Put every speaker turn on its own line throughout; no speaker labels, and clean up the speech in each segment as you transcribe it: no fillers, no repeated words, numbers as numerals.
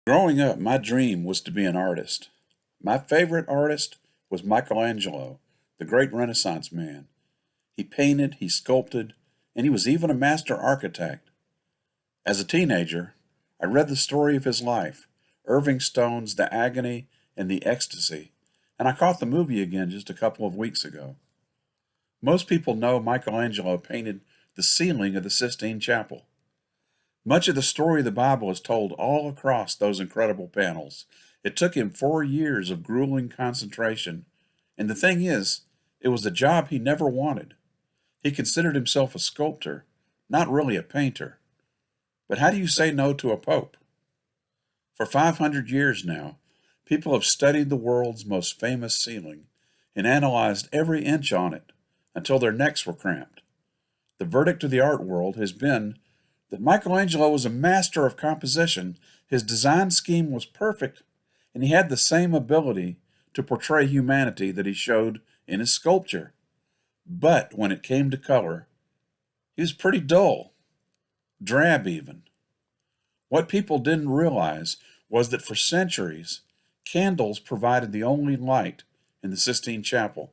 Growing up, my dream was to be an artist. My favorite artist was Michelangelo, the great Renaissance man. He painted, he sculpted, and he was even a master architect. As a teenager, I read the story of his life, Irving Stone's The Agony and the Ecstasy, and I caught the movie again just a couple of weeks ago. Most people know Michelangelo painted the ceiling of the Sistine Chapel. Much of the story of the Bible is told all across those incredible panels. It took him 4 years of grueling concentration, and the thing is, it was a job he never wanted. He considered himself a sculptor, not really a painter. But how do you say no to a pope? For 500 years now, people have studied the world's most famous ceiling and analyzed every inch on it until their necks were cramped. The verdict of the art world has been that Michelangelo was a master of composition. His design scheme was perfect, and he had the same ability to portray humanity that he showed in his sculpture. But when it came to color, he was pretty dull, drab even. What people didn't realize was that for centuries, candles provided the only light in the Sistine Chapel.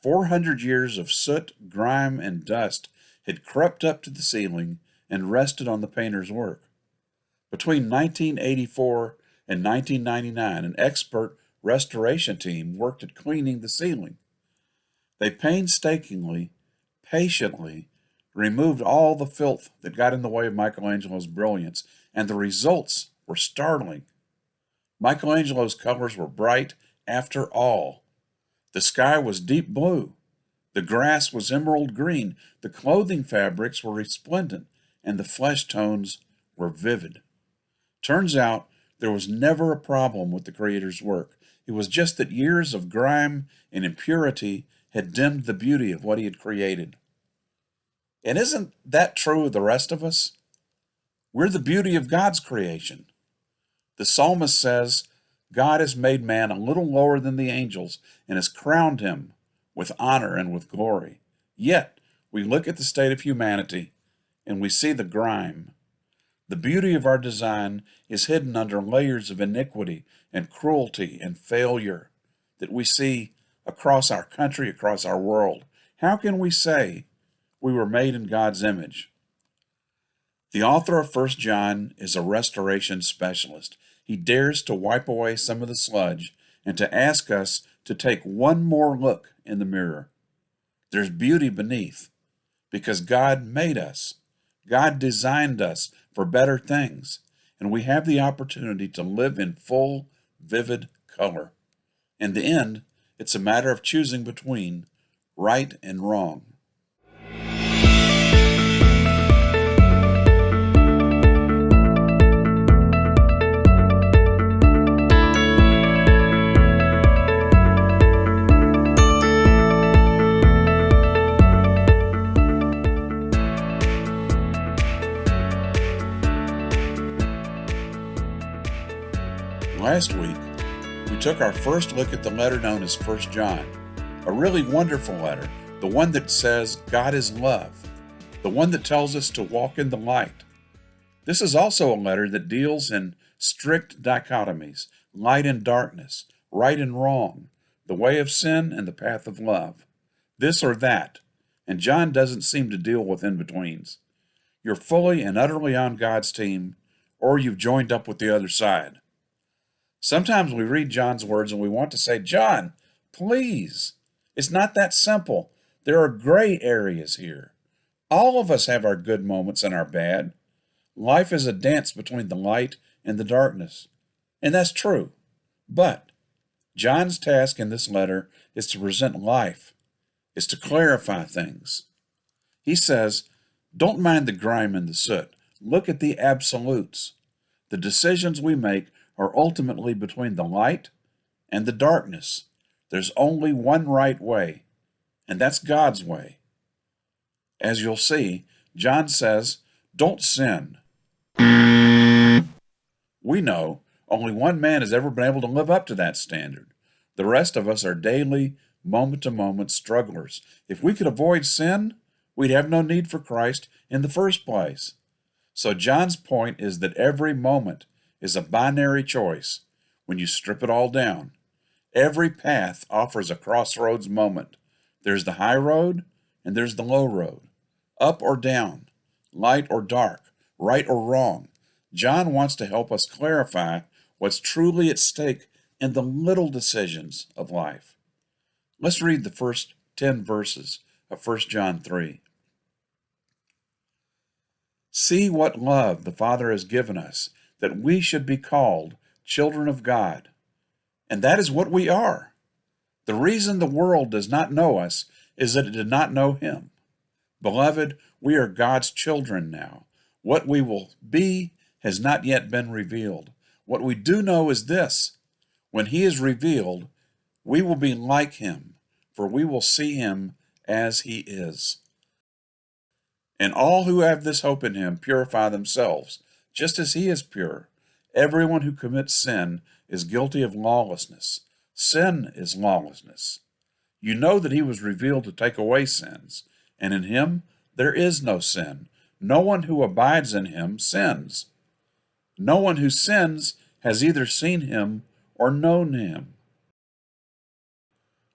400 years of soot, grime, and dust had crept up to the ceiling and rested on the painter's work. Between 1984 and 1999, an expert restoration team worked at cleaning the ceiling. They painstakingly, patiently removed all the filth that got in the way of Michelangelo's brilliance, and the results were startling. Michelangelo's colors were bright after all. The sky was deep blue. The grass was emerald green. The clothing fabrics were resplendent, and the flesh tones were vivid. Turns out there was never a problem with the creator's work. It was just that years of grime and impurity had dimmed the beauty of what he had created. And isn't that true of the rest of us? We're the beauty of God's creation. The psalmist says, God has made man a little lower than the angels and has crowned him with honor and with glory. Yet, we look at the state of humanity and we see the grime. The beauty of our design is hidden under layers of iniquity and cruelty and failure that we see across our country, across our world. How can we say we were made in God's image? The author of 1 John is a restoration specialist. He dares to wipe away some of the sludge and to ask us to take one more look in the mirror. There's beauty beneath because God made us. God designed us for better things, and we have the opportunity to live in full, vivid color. In the end, it's a matter of choosing between right and wrong. Last week, we took our first look at the letter known as 1 John, a really wonderful letter, the one that says God is love, the one that tells us to walk in the light. This is also a letter that deals in strict dichotomies, light and darkness, right and wrong, the way of sin and the path of love, this or that, and John doesn't seem to deal with in-betweens. You're fully and utterly on God's team, or you've joined up with the other side. Sometimes we read John's words and we want to say, John, please. It's not that simple. There are gray areas here. All of us have our good moments and our bad. Life is a dance between the light and the darkness. And that's true. But John's task in this letter is to present life, is to clarify things. He says, don't mind the grime and the soot. Look at the absolutes. The decisions we make are ultimately between the light and the darkness. There's only one right way, and that's God's way. As you'll see, John says, don't sin. We know only one man has ever been able to live up to that standard. The rest of us are daily, moment-to-moment strugglers. If we could avoid sin, we'd have no need for Christ in the first place. So John's point is that every moment is a binary choice when you strip it all down. Every path offers a crossroads moment. There's the high road and there's the low road, up or down, light or dark, right or wrong. John wants to help us clarify what's truly at stake in the little decisions of life. Let's read the first 10 verses of 1 John 3. See what love the Father has given us, that we should be called children of God. And that is what we are. The reason the world does not know us is that it did not know him. Beloved, we are God's children now. What we will be has not yet been revealed. What we do know is this: when he is revealed, we will be like him, for we will see him as he is. And all who have this hope in him purify themselves, just as he is pure. Everyone who commits sin is guilty of lawlessness. Sin is lawlessness. You know that he was revealed to take away sins, and in him there is no sin. No one who abides in him sins. No one who sins has either seen him or known him.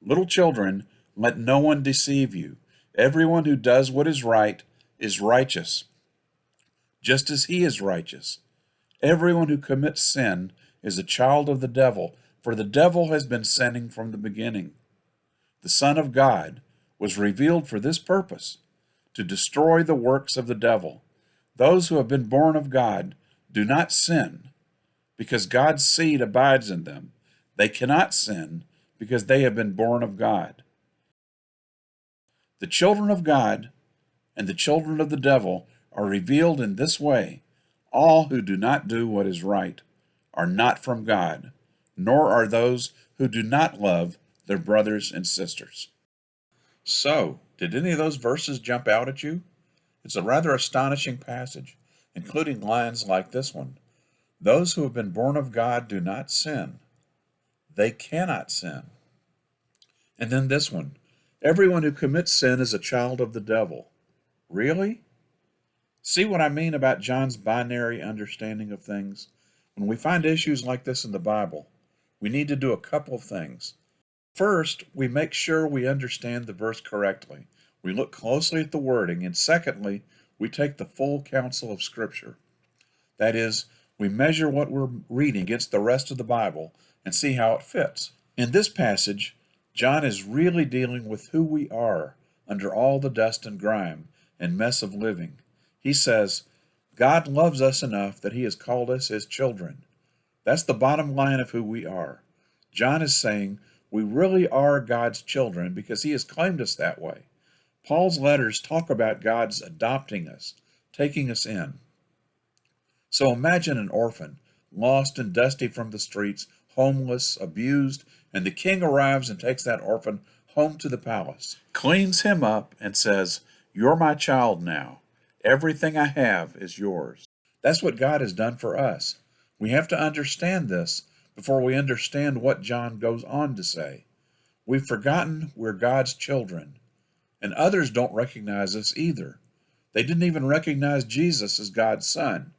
Little children, let no one deceive you. Everyone who does what is right is righteous, just as he is righteous. Everyone who commits sin is a child of the devil, for the devil has been sinning from the beginning. The Son of God was revealed for this purpose, to destroy the works of the devil. Those who have been born of God do not sin, because God's seed abides in them. They cannot sin, because they have been born of God. The children of God and the children of the devil are revealed in this way. All who do not do what is right are not from God, nor are those who do not love their brothers and sisters. So, did any of those verses jump out at you? It's a rather astonishing passage, including lines like this one. Those who have been born of God do not sin. They cannot sin. And then this one. Everyone who commits sin is a child of the devil. Really? See what I mean about John's binary understanding of things? When we find issues like this in the Bible, we need to do a couple of things. First, we make sure we understand the verse correctly. We look closely at the wording, and secondly, we take the full counsel of Scripture. That is, we measure what we're reading against the rest of the Bible and see how it fits. In this passage, John is really dealing with who we are under all the dust and grime and mess of living. He says, God loves us enough that he has called us his children. That's the bottom line of who we are. John is saying we really are God's children because he has claimed us that way. Paul's letters talk about God's adopting us, taking us in. So imagine an orphan, lost and dusty from the streets, homeless, abused, and the king arrives and takes that orphan home to the palace, cleans him up, and says, "You're my child now. Everything I have is yours." That's what God has done for us. We have to understand this before we understand what John goes on to say. We've forgotten we're God's children, and others don't recognize us either. They didn't even recognize Jesus as God's Son.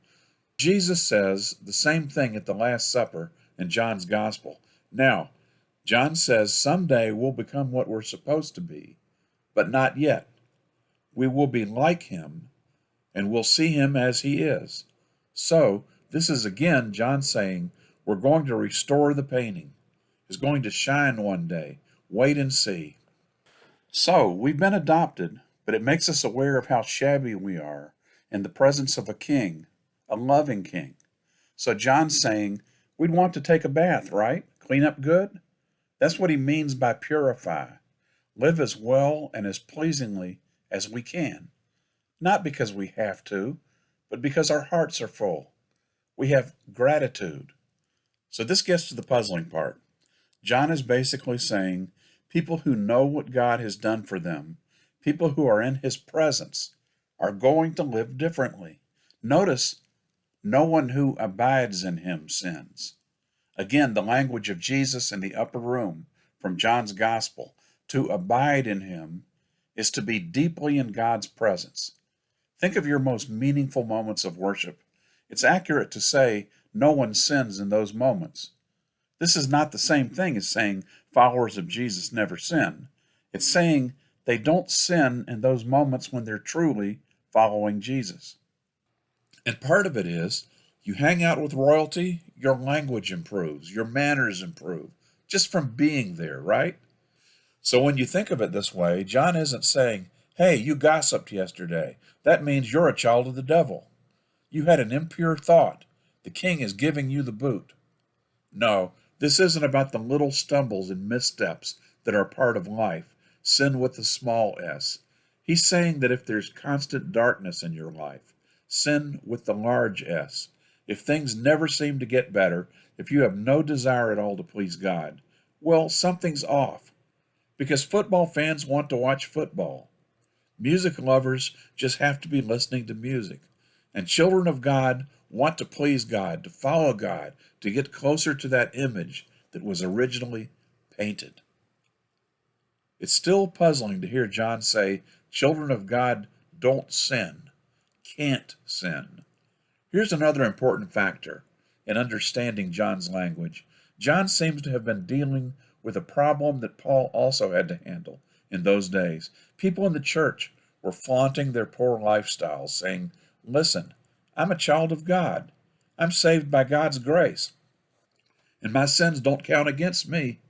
Jesus says the same thing at the Last Supper in John's Gospel. Now, John says someday we'll become what we're supposed to be, but not yet. We will be like him, and we'll see him as he is. So, this is again John saying we're going to restore the painting. It's going to shine one day. Wait and see. So, we've been adopted, but it makes us aware of how shabby we are in the presence of a king, a loving king. So John's saying we'd want to take a bath, right? Clean up good? That's what he means by purify. Live as well and as pleasingly as we can. Not because we have to, but because our hearts are full. We have gratitude. So this gets to the puzzling part. John is basically saying people who know what God has done for them, people who are in his presence, are going to live differently. Notice, no one who abides in him sins. Again, the language of Jesus in the upper room from John's Gospel. To abide in him is to be deeply in God's presence. Think of your most meaningful moments of worship. It's accurate to say no one sins in those moments. This is not the same thing as saying followers of Jesus never sin. It's saying they don't sin in those moments when they're truly following Jesus. And part of it is you hang out with royalty, your language improves, your manners improve, just from being there, right? So when you think of it this way, John isn't saying, hey, you gossiped yesterday. That means you're a child of the devil. You had an impure thought. The king is giving you the boot. No, this isn't about the little stumbles and missteps that are part of life, sin with a small s. He's saying that if there's constant darkness in your life, sin with the large S, if things never seem to get better, if you have no desire at all to please God, well, something's off. Because football fans want to watch football. Music lovers just have to be listening to music. And children of God want to please God, to follow God, to get closer to that image that was originally painted. It's still puzzling to hear John say, children of God don't sin, can't sin. Here's another important factor in understanding John's language. John seems to have been dealing with a problem that Paul also had to handle in those days. People in the church were flaunting their poor lifestyles, saying, listen, I'm a child of God. I'm saved by God's grace, and my sins don't count against me.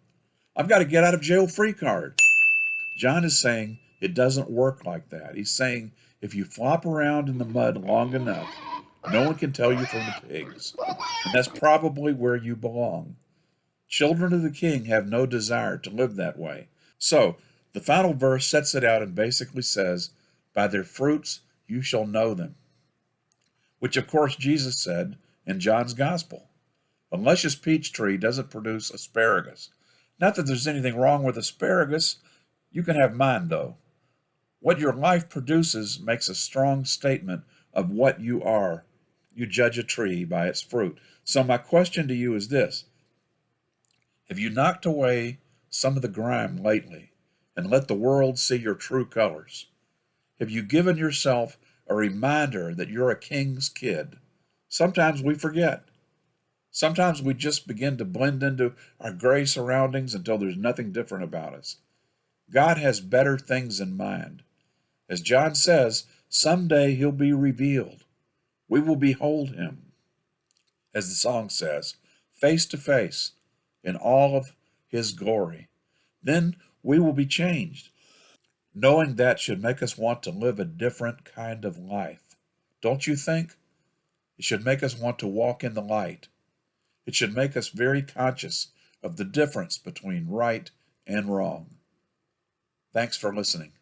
I've got a get out of jail free card. John is saying it doesn't work like that. He's saying if you flop around in the mud long enough, no one can tell you from the pigs. And that's probably where you belong. Children of the king have no desire to live that way. So, the final verse sets it out and basically says, by their fruits you shall know them. Which, of course, Jesus said in John's gospel. A luscious peach tree doesn't produce asparagus. Not that there's anything wrong with asparagus. You can have mine, though. What your life produces makes a strong statement of what you are. You judge a tree by its fruit. So my question to you is this. Have you knocked away some of the grime lately and let the world see your true colors? Have you given yourself a reminder that you're a king's kid? Sometimes we forget. Sometimes we just begin to blend into our gray surroundings until there's nothing different about us. God has better things in mind. As John says, someday he'll be revealed. We will behold him, as the song says, face to face in all of his glory. Then we will be changed. Knowing that should make us want to live a different kind of life. Don't you think? It should make us want to walk in the light. It should make us very conscious of the difference between right and wrong. Thanks for listening.